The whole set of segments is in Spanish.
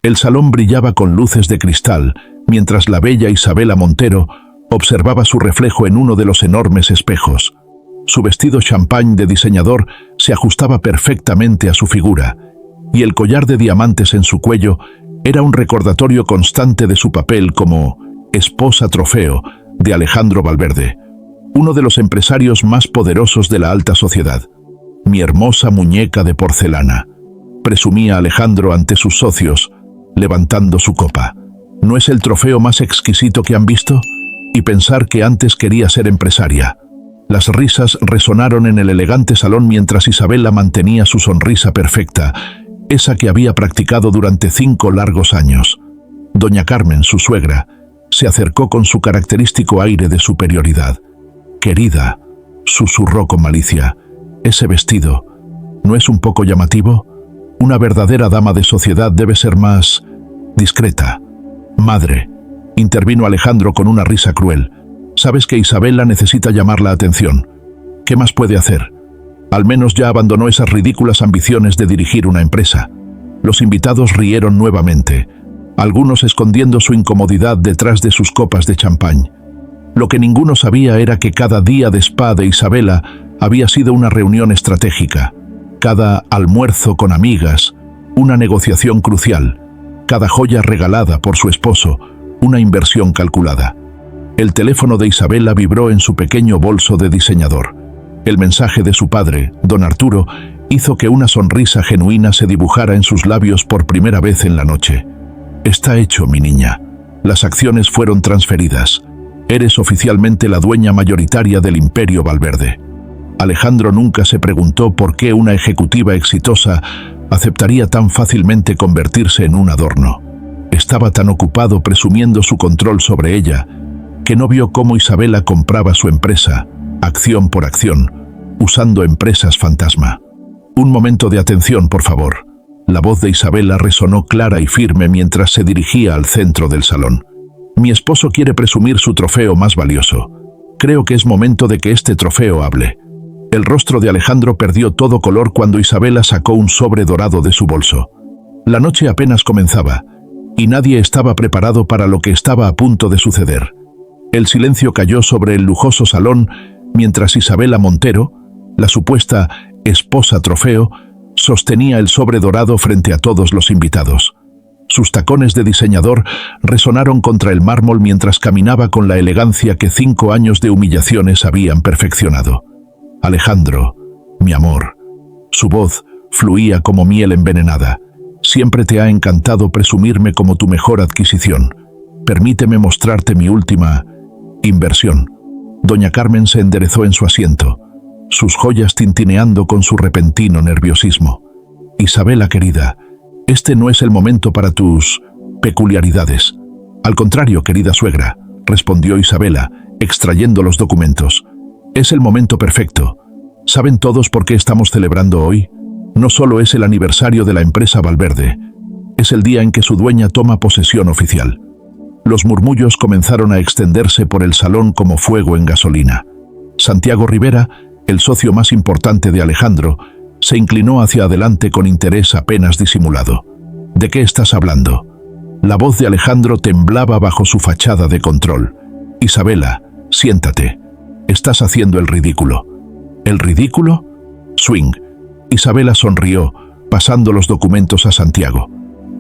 El salón brillaba con luces de cristal, mientras la bella Isabela Montero observaba su reflejo en uno de los enormes espejos. Su vestido champagne de diseñador se ajustaba perfectamente a su figura, y el collar de diamantes en su cuello era un recordatorio constante de su papel como esposa trofeo de Alejandro Valverde, uno de los empresarios más poderosos de la alta sociedad. «Mi hermosa muñeca de porcelana», presumía Alejandro ante sus socios, levantando su copa. «¿No es el trofeo más exquisito que han visto? Y pensar que antes quería ser empresaria». Las risas resonaron en el elegante salón mientras Isabela mantenía su sonrisa perfecta, esa que había practicado durante 5 largos años. Doña Carmen, su suegra, se acercó con su característico aire de superioridad. «Querida», susurró con malicia, «ese vestido, ¿no es un poco llamativo? Una verdadera dama de sociedad debe ser más discreta». «Madre», intervino Alejandro con una risa cruel, «sabes que Isabela necesita llamar la atención. ¿Qué más puede hacer? Al menos ya abandonó esas ridículas ambiciones de dirigir una empresa». Los invitados rieron nuevamente, algunos escondiendo su incomodidad detrás de sus copas de champán. Lo que ninguno sabía era que cada día de spa de Isabela había sido una reunión estratégica, cada almuerzo con amigas, una negociación crucial, cada joya regalada por su esposo, una inversión calculada. El teléfono de Isabela vibró en su pequeño bolso de diseñador. El mensaje de su padre, don Arturo, hizo que una sonrisa genuina se dibujara en sus labios por primera vez en la noche. «Está hecho, mi niña. Las acciones fueron transferidas. Eres oficialmente la dueña mayoritaria del Imperio Valverde». Alejandro nunca se preguntó por qué una ejecutiva exitosa aceptaría tan fácilmente convertirse en un adorno. Estaba tan ocupado presumiendo su control sobre ella, que no vio cómo Isabela compraba su empresa, acción por acción, usando empresas fantasma. «Un momento de atención, por favor». La voz de Isabela resonó clara y firme mientras se dirigía al centro del salón. «Mi esposo quiere presumir su trofeo más valioso. Creo que es momento de que este trofeo hable». El rostro de Alejandro perdió todo color cuando Isabela sacó un sobre dorado de su bolso. La noche apenas comenzaba, y nadie estaba preparado para lo que estaba a punto de suceder. El silencio cayó sobre el lujoso salón mientras Isabela Montero, la supuesta esposa trofeo, sostenía el sobre dorado frente a todos los invitados. Sus tacones de diseñador resonaron contra el mármol mientras caminaba con la elegancia que 5 años de humillaciones habían perfeccionado. «Alejandro, mi amor». Su voz fluía como miel envenenada. «Siempre te ha encantado presumirme como tu mejor adquisición. Permíteme mostrarte mi última inversión». Doña Carmen se enderezó en su asiento, sus joyas tintineando con su repentino nerviosismo. «Isabela, querida, este no es el momento para tus peculiaridades». «Al contrario, querida suegra», respondió Isabela, extrayendo los documentos. «Es el momento perfecto. ¿Saben todos por qué estamos celebrando hoy? No solo es el aniversario de la empresa Valverde, es el día en que su dueña toma posesión oficial». Los murmullos comenzaron a extenderse por el salón como fuego en gasolina. Santiago Rivera, el socio más importante de Alejandro, se inclinó hacia adelante con interés apenas disimulado. «¿De qué estás hablando?». La voz de Alejandro temblaba bajo su fachada de control. «Isabela, siéntate. Estás haciendo el ridículo». «¿El ridículo?». «Swing». Isabela sonrió, pasando los documentos a Santiago.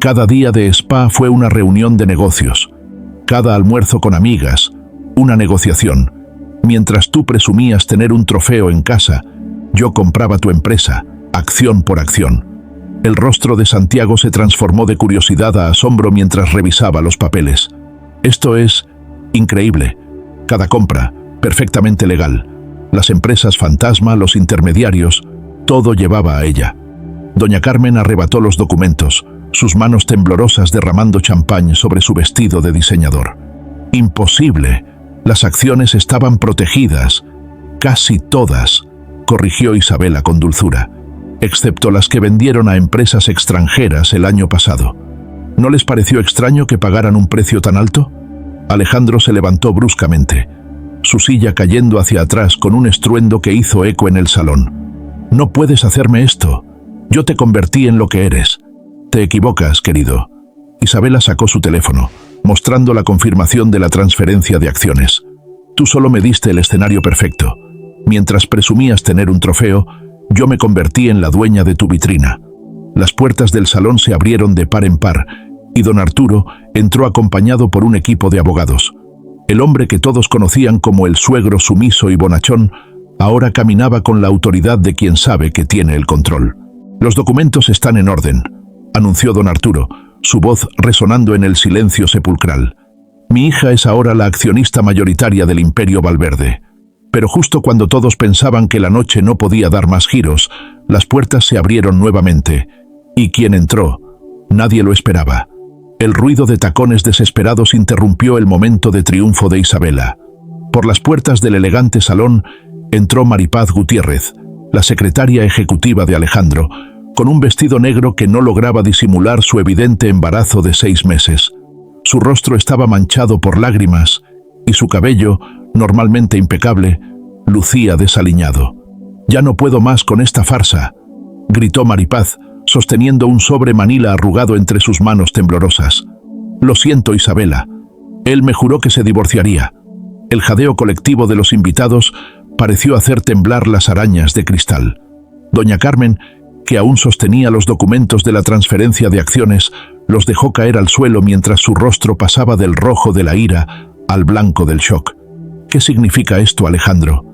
Cada día de spa fue una reunión de negocios. Cada almuerzo con amigas, una negociación. Mientras tú presumías tener un trofeo en casa, yo compraba tu empresa, acción por acción. El rostro de Santiago se transformó de curiosidad a asombro mientras revisaba los papeles. «Esto es increíble. Cada compra, perfectamente legal. Las empresas fantasma, los intermediarios, todo llevaba a ella». Doña Carmen arrebató los documentos, sus manos temblorosas derramando champán sobre su vestido de diseñador. «Imposible. Las acciones estaban protegidas. Casi todas», corrigió Isabela con dulzura, «excepto las que vendieron a empresas extranjeras el año pasado. ¿No les pareció extraño que pagaran un precio tan alto?». Alejandro se levantó bruscamente, su silla cayendo hacia atrás con un estruendo que hizo eco en el salón. «No puedes hacerme esto. Yo te convertí en lo que eres». «Te equivocas, querido. Isabela sacó su teléfono, mostrando la confirmación de la transferencia de acciones. Tú solo me diste el escenario perfecto. Mientras presumías tener un trofeo, yo me convertí en la dueña de tu vitrina. Las puertas del salón se abrieron de par en par, y don Arturo entró acompañado por un equipo de abogados. El hombre que todos conocían como el suegro sumiso y bonachón, ahora caminaba con la autoridad de quien sabe que tiene el control. Los documentos están en orden, anunció don Arturo, su voz resonando en el silencio sepulcral. Mi hija es ahora la accionista mayoritaria del Imperio Valverde. Pero justo cuando todos pensaban que la noche no podía dar más giros, las puertas se abrieron nuevamente. ¿Y quién entró? Nadie lo esperaba. El ruido de tacones desesperados interrumpió el momento de triunfo de Isabela. Por las puertas del elegante salón entró Maripaz Gutiérrez, la secretaria ejecutiva de Alejandro, con un vestido negro que no lograba disimular su evidente embarazo de 6 meses. Su rostro estaba manchado por lágrimas y su cabello, normalmente impecable, lucía desaliñado. «Ya no puedo más con esta farsa», gritó Maripaz, sosteniendo un sobre manila arrugado entre sus manos temblorosas. «Lo siento, Isabela. Él me juró que se divorciaría». El jadeo colectivo de los invitados pareció hacer temblar las arañas de cristal. Doña Carmen, que aún sostenía los documentos de la transferencia de acciones, los dejó caer al suelo mientras su rostro pasaba del rojo de la ira al blanco del shock. «¿Qué significa esto, Alejandro?»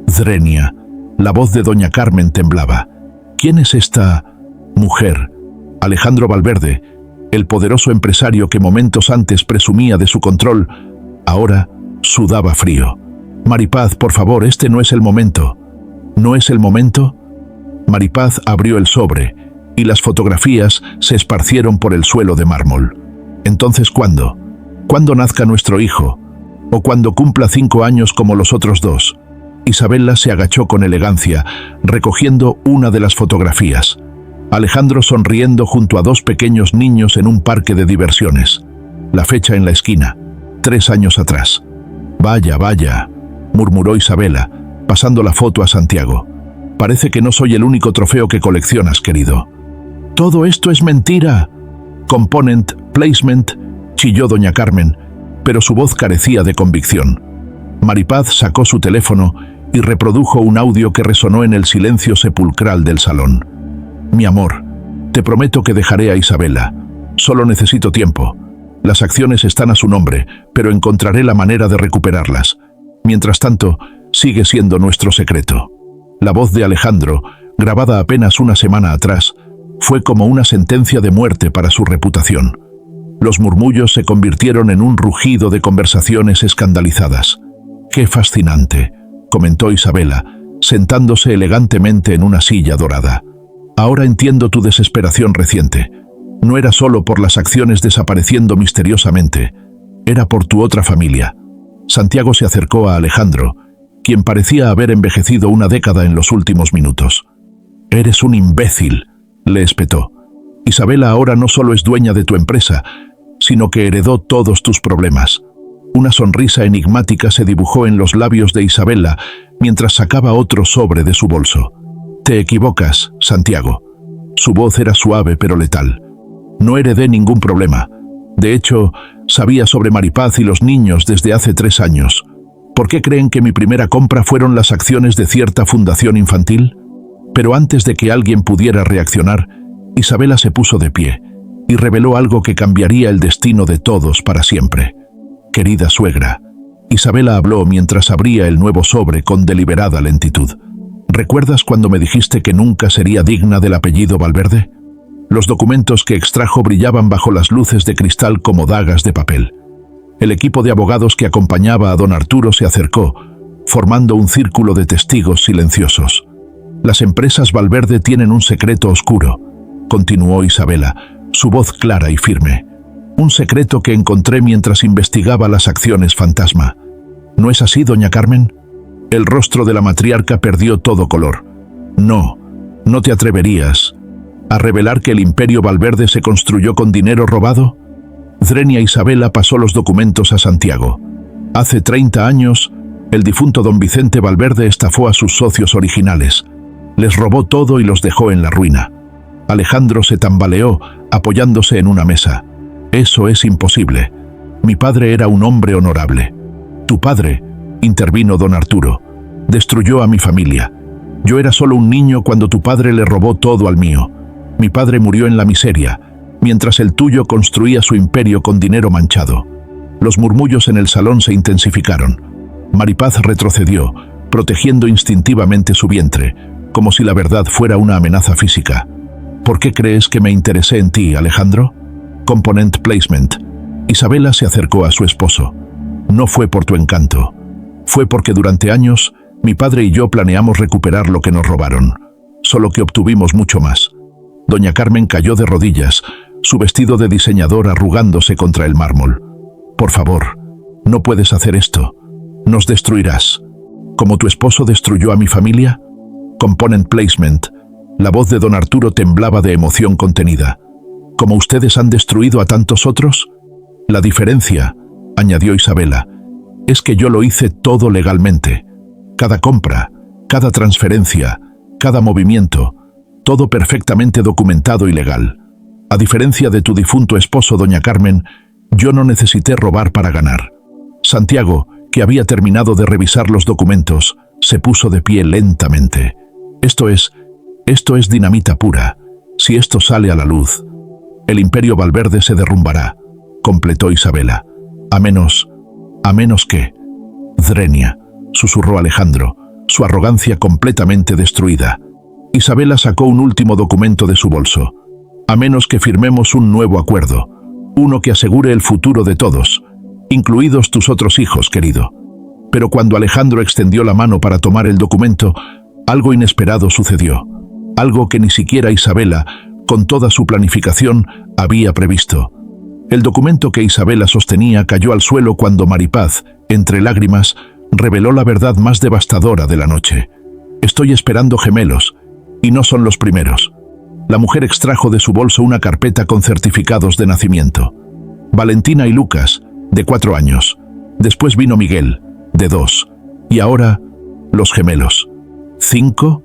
«Zrenia». La voz de doña Carmen temblaba. «¿Quién es esta mujer?» Alejandro Valverde, el poderoso empresario que momentos antes presumía de su control, ahora sudaba frío. «Maripaz, por favor, este no es el momento». «¿No es el momento?» Maripaz abrió el sobre y las fotografías se esparcieron por el suelo de mármol. «Entonces, ¿cuándo? ¿Cuándo nazca nuestro hijo? ¿O cuando cumpla 5 años como los otros 2? Isabela se agachó con elegancia, recogiendo una de las fotografías. Alejandro sonriendo junto a 2 pequeños niños en un parque de diversiones. La fecha en la esquina, 3 años atrás. «Vaya, vaya», murmuró Isabela, pasando la foto a Santiago. «Parece que no soy el único trofeo que coleccionas, querido». «Todo esto es mentira». «Component, placement», chilló doña Carmen, pero su voz carecía de convicción. Maripaz sacó su teléfono y reprodujo un audio que resonó en el silencio sepulcral del salón. «Mi amor, te prometo que dejaré a Isabela. Solo necesito tiempo. Las acciones están a su nombre, pero encontraré la manera de recuperarlas. Mientras tanto, sigue siendo nuestro secreto». La voz de Alejandro, grabada apenas una semana atrás, fue como una sentencia de muerte para su reputación. Los murmullos se convirtieron en un rugido de conversaciones escandalizadas. «Qué fascinante», comentó Isabela, sentándose elegantemente en una silla dorada. «Ahora entiendo tu desesperación reciente. No era solo por las acciones desapareciendo misteriosamente, era por tu otra familia». Santiago se acercó a Alejandro, quien parecía haber envejecido una década en los últimos minutos. «Eres un imbécil», le espetó. «Isabela ahora no solo es dueña de tu empresa, sino que heredó todos tus problemas». Una sonrisa enigmática se dibujó en los labios de Isabela mientras sacaba otro sobre de su bolso. «Te equivocas, Santiago». Su voz era suave pero letal. «No heredé ningún problema. De hecho, sabía sobre Maripaz y los niños desde hace 3 años. ¿Por qué creen que mi primera compra fueron las acciones de cierta fundación infantil?» Pero antes de que alguien pudiera reaccionar, Isabela se puso de pie y reveló algo que cambiaría el destino de todos para siempre. «Querida suegra», Isabela habló mientras abría el nuevo sobre con deliberada lentitud. «¿Recuerdas cuando me dijiste que nunca sería digna del apellido Valverde?» Los documentos que extrajo brillaban bajo las luces de cristal como dagas de papel. El equipo de abogados que acompañaba a don Arturo se acercó, formando un círculo de testigos silenciosos. «Las empresas Valverde tienen un secreto oscuro», continuó Isabela, su voz clara y firme. «Un secreto que encontré mientras investigaba las acciones fantasma. ¿No es así, doña Carmen?» El rostro de la matriarca perdió todo color. «No, no te atreverías a revelar que el Imperio Valverde se construyó con dinero robado». Zrenia Isabela pasó los documentos a Santiago. «Hace 30 años, el difunto don Vicente Valverde estafó a sus socios originales. Les robó todo y los dejó en la ruina». Alejandro se tambaleó, apoyándose en una mesa. Eso es imposible. Mi padre era un hombre honorable. Tu padre, intervino don Arturo, destruyó a mi familia. Yo era solo un niño cuando tu padre le robó todo al mío. Mi padre murió en la miseria, mientras el tuyo construía su imperio con dinero manchado. Los murmullos en el salón se intensificaron. Maripaz retrocedió, protegiendo instintivamente su vientre, como si la verdad fuera una amenaza física. ¿Por qué crees que me interesé en ti, Alejandro? Component Placement. Isabela se acercó a su esposo. No fue por tu encanto. Fue porque durante años mi padre y yo planeamos recuperar lo que nos robaron, solo que obtuvimos mucho más. Doña Carmen cayó de rodillas, su vestido de diseñador arrugándose contra el mármol. Por favor, no puedes hacer esto. Nos destruirás. ¿Como tu esposo destruyó a mi familia? Component Placement. La voz de don Arturo temblaba de emoción contenida. ¿Como ustedes han destruido a tantos otros? La diferencia, añadió Isabela, es que yo lo hice todo legalmente. Cada compra, cada transferencia, cada movimiento, todo perfectamente documentado y legal. A diferencia de tu difunto esposo, doña Carmen, yo no necesité robar para ganar. Santiago, que había terminado de revisar los documentos, se puso de pie lentamente. Esto es dinamita pura. Si esto sale a la luz, el Imperio Valverde se derrumbará, completó Isabela. A menos que... Drenia, susurró Alejandro, su arrogancia completamente destruida. Isabela sacó un último documento de su bolso. A menos que firmemos un nuevo acuerdo, uno que asegure el futuro de todos, incluidos tus otros hijos, querido. Pero cuando Alejandro extendió la mano para tomar el documento, algo inesperado sucedió. Algo que ni siquiera Isabela, con toda su planificación, había previsto. El documento que Isabela sostenía cayó al suelo cuando Maripaz, entre lágrimas, reveló la verdad más devastadora de la noche. Estoy esperando gemelos, y no son los primeros. La mujer extrajo de su bolso una carpeta con certificados de nacimiento. Valentina y Lucas, de 4 años. Después vino Miguel, de 2. Y ahora, los gemelos. 5.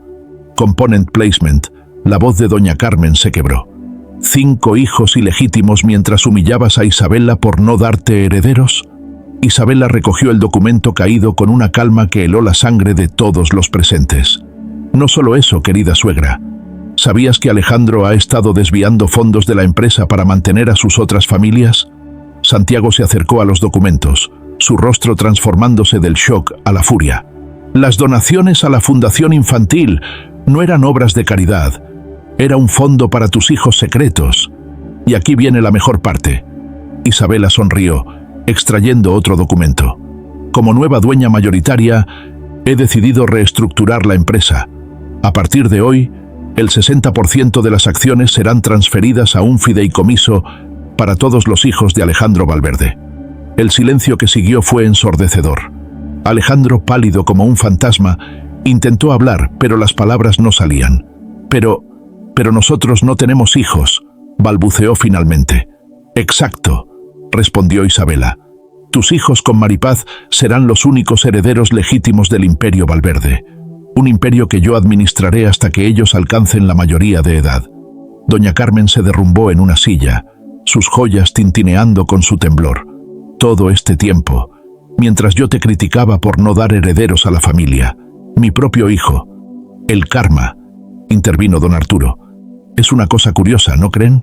Component Placement. La voz de doña Carmen se quebró. 5 hijos ilegítimos mientras humillabas a Isabela por no darte herederos. Isabela recogió el documento caído con una calma que heló la sangre de todos los presentes. No solo eso, querida suegra. ¿Sabías que Alejandro ha estado desviando fondos de la empresa para mantener a sus otras familias? Santiago se acercó a los documentos, su rostro transformándose del shock a la furia. Las donaciones a la Fundación Infantil no eran obras de caridad. Era un fondo para tus hijos secretos. Y aquí viene la mejor parte. Isabela sonrió, extrayendo otro documento. Como nueva dueña mayoritaria, he decidido reestructurar la empresa. A partir de hoy, el 60% de las acciones serán transferidas a un fideicomiso para todos los hijos de Alejandro Valverde. El silencio que siguió fue ensordecedor. Alejandro, pálido como un fantasma, intentó hablar, pero las palabras no salían. Pero nosotros no tenemos hijos, balbuceó finalmente. Exacto, respondió Isabela. Tus hijos con Maripaz serán los únicos herederos legítimos del Imperio Valverde. Un imperio que yo administraré hasta que ellos alcancen la mayoría de edad. Doña Carmen se derrumbó en una silla, sus joyas tintineando con su temblor. Todo este tiempo, mientras yo te criticaba por no dar herederos a la familia, mi propio hijo. El karma, intervino don Arturo. Es una cosa curiosa, ¿no creen?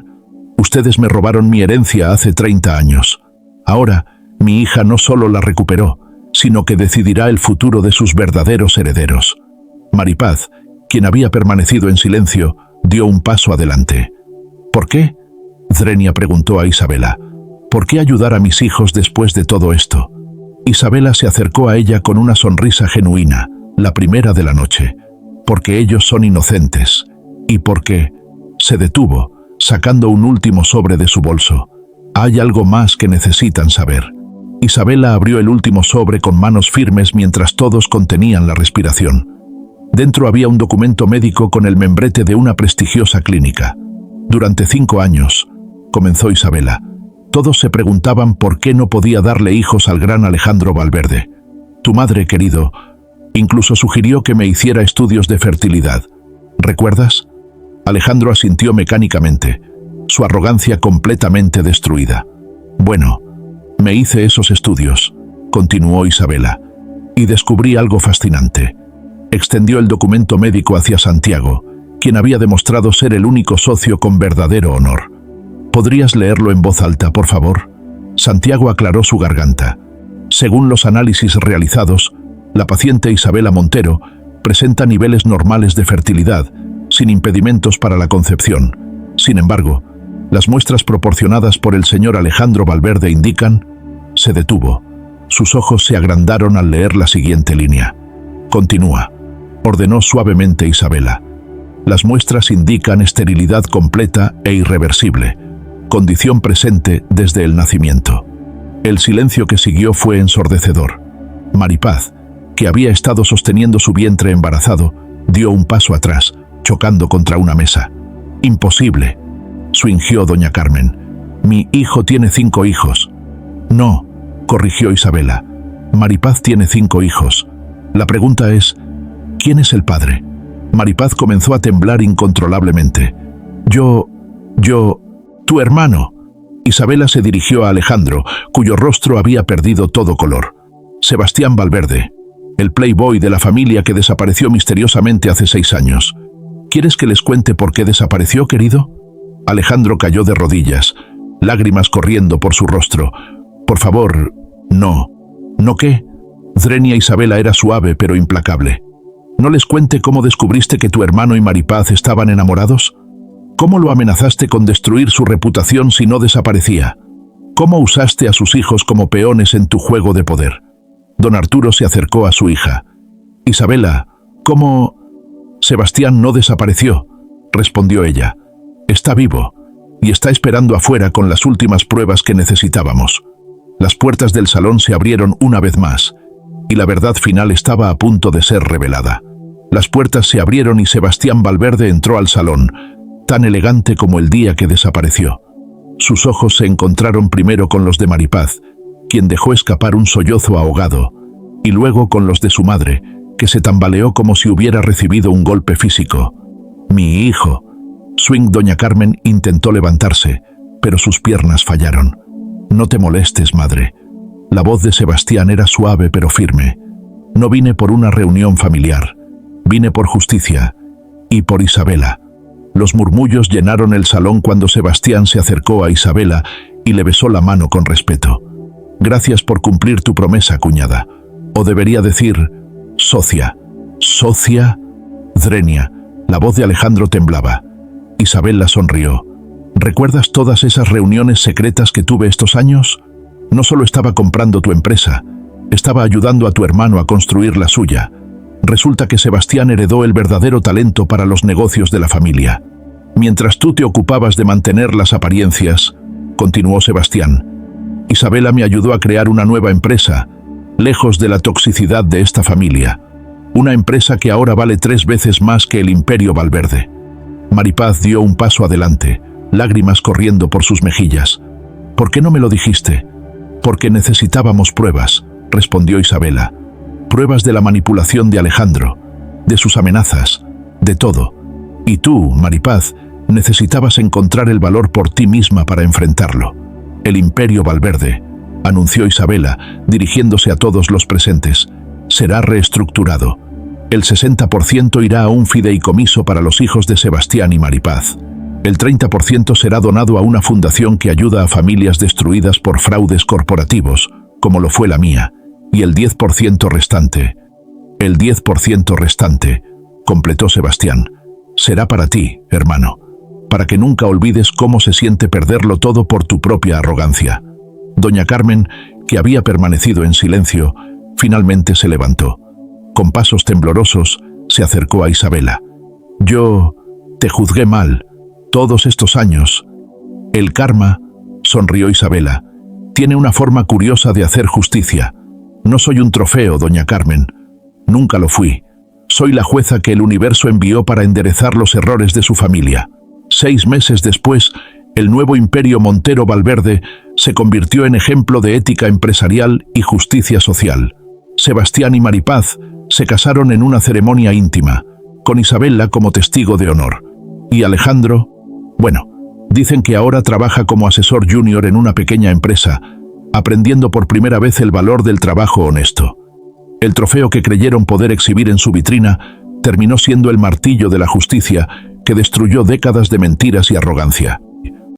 Ustedes me robaron mi herencia hace 30 años. Ahora, mi hija no solo la recuperó, sino que decidirá el futuro de sus verdaderos herederos. Maripaz, quien había permanecido en silencio, dio un paso adelante. ¿Por qué? Drenia preguntó a Isabela. ¿Por qué ayudar a mis hijos después de todo esto? Isabela se acercó a ella con una sonrisa genuina, la primera de la noche. Porque ellos son inocentes. Y porque... Se detuvo, sacando un último sobre de su bolso. Hay algo más que necesitan saber. Isabela abrió el último sobre con manos firmes mientras todos contenían la respiración. Dentro había un documento médico con el membrete de una prestigiosa clínica. Durante 5 años, comenzó Isabela, todos se preguntaban por qué no podía darle hijos al gran Alejandro Valverde. Tu madre, querido, incluso sugirió que me hiciera estudios de fertilidad. ¿Recuerdas? Alejandro asintió mecánicamente, su arrogancia completamente destruida. Bueno, me hice esos estudios, continuó Isabela, y descubrí algo fascinante. Extendió el documento médico hacia Santiago, quien había demostrado ser el único socio con verdadero honor. ¿Podrías leerlo en voz alta, por favor? Santiago aclaró su garganta. Según los análisis realizados, la paciente Isabela Montero presenta niveles normales de fertilidad, sin impedimentos para la concepción. Sin embargo, las muestras proporcionadas por el señor Alejandro Valverde indican... Se detuvo. Sus ojos se agrandaron al leer la siguiente línea. Continúa, ordenó suavemente Isabela. Las muestras indican esterilidad completa e irreversible, condición presente desde el nacimiento. El silencio que siguió fue ensordecedor. Maripaz, que había estado sosteniendo su vientre embarazado, dio un paso atrás, chocando contra una mesa. «Imposible», suingió doña Carmen. «Mi hijo tiene 5 hijos». «No», corrigió Isabela. «Maripaz tiene 5 hijos. La pregunta es, ¿quién es el padre?» Maripaz comenzó a temblar incontrolablemente. «Yo... tu hermano». Isabela se dirigió a Alejandro, cuyo rostro había perdido todo color. «Sebastián Valverde, el playboy de la familia que desapareció misteriosamente hace 6 años. ¿Quieres que les cuente por qué desapareció, querido?» Alejandro cayó de rodillas, lágrimas corriendo por su rostro. «Por favor, no». «¿No qué?» Drenia Isabela era suave pero implacable. «¿No les cuente cómo descubriste que tu hermano y Maripaz estaban enamorados? ¿Cómo lo amenazaste con destruir su reputación si no desaparecía? ¿Cómo usaste a sus hijos como peones en tu juego de poder?» Don Arturo se acercó a su hija. «Isabela, ¿cómo...?» «Sebastián no desapareció», respondió ella. «Está vivo y está esperando afuera con las últimas pruebas que necesitábamos». Las puertas del salón se abrieron una vez más y la verdad final estaba a punto de ser revelada. Las puertas se abrieron y Sebastián Valverde entró al salón, tan elegante como el día que desapareció. Sus ojos se encontraron primero con los de Maripaz, quien dejó escapar un sollozo ahogado, y luego con los de su madre, que se tambaleó como si hubiera recibido un golpe físico. «Mi hijo». Swing doña Carmen intentó levantarse, pero sus piernas fallaron. «No te molestes, madre». La voz de Sebastián era suave pero firme. «No vine por una reunión familiar. Vine por justicia. Y por Isabela». Los murmullos llenaron el salón cuando Sebastián se acercó a Isabela y le besó la mano con respeto. «Gracias por cumplir tu promesa, cuñada. O debería decir, socia». «¿Socia?» Drenia. La voz de Alejandro temblaba. Isabela sonrió. «¿Recuerdas todas esas reuniones secretas que tuve estos años? No solo estaba comprando tu empresa, estaba ayudando a tu hermano a construir la suya. Resulta que Sebastián heredó el verdadero talento para los negocios de la familia. Mientras tú te ocupabas de mantener las apariencias», continuó Sebastián, «Isabela me ayudó a crear una nueva empresa, lejos de la toxicidad de esta familia. Una empresa que ahora vale 3 veces más que el Imperio Valverde». Maripaz dio un paso adelante, lágrimas corriendo por sus mejillas. «¿Por qué no me lo dijiste?» «Porque necesitábamos pruebas», respondió Isabela. «Pruebas de la manipulación de Alejandro, de sus amenazas, de todo. Y tú, Maripaz, necesitabas encontrar el valor por ti misma para enfrentarlo. El Imperio Valverde», anunció Isabela, dirigiéndose a todos los presentes, «será reestructurado. El 60% irá a un fideicomiso para los hijos de Sebastián y Maripaz. El 30% será donado a una fundación que ayuda a familias destruidas por fraudes corporativos, como lo fue la mía, y el 10% restante». «El 10% restante», completó Sebastián, «será para ti, hermano, para que nunca olvides cómo se siente perderlo todo por tu propia arrogancia». Doña Carmen, que había permanecido en silencio, finalmente se levantó. Con pasos temblorosos, se acercó a Isabela. «Yo te juzgué mal todos estos años. El karma», sonrió Isabela, «tiene una forma curiosa de hacer justicia. No soy un trofeo, doña Carmen. Nunca lo fui. Soy la jueza que el universo envió para enderezar los errores de su familia. 6 meses después, el nuevo Imperio Montero Valverde se convirtió en ejemplo de ética empresarial y justicia social. Sebastián y Maripaz se casaron en una ceremonia íntima, con Isabela como testigo de honor. Y Alejandro, bueno, Dicen que ahora trabaja como asesor junior en una pequeña empresa, aprendiendo por primera vez el valor del trabajo honesto. El trofeo que creyeron poder exhibir en su vitrina terminó siendo el martillo de la justicia que destruyó décadas de mentiras y arrogancia.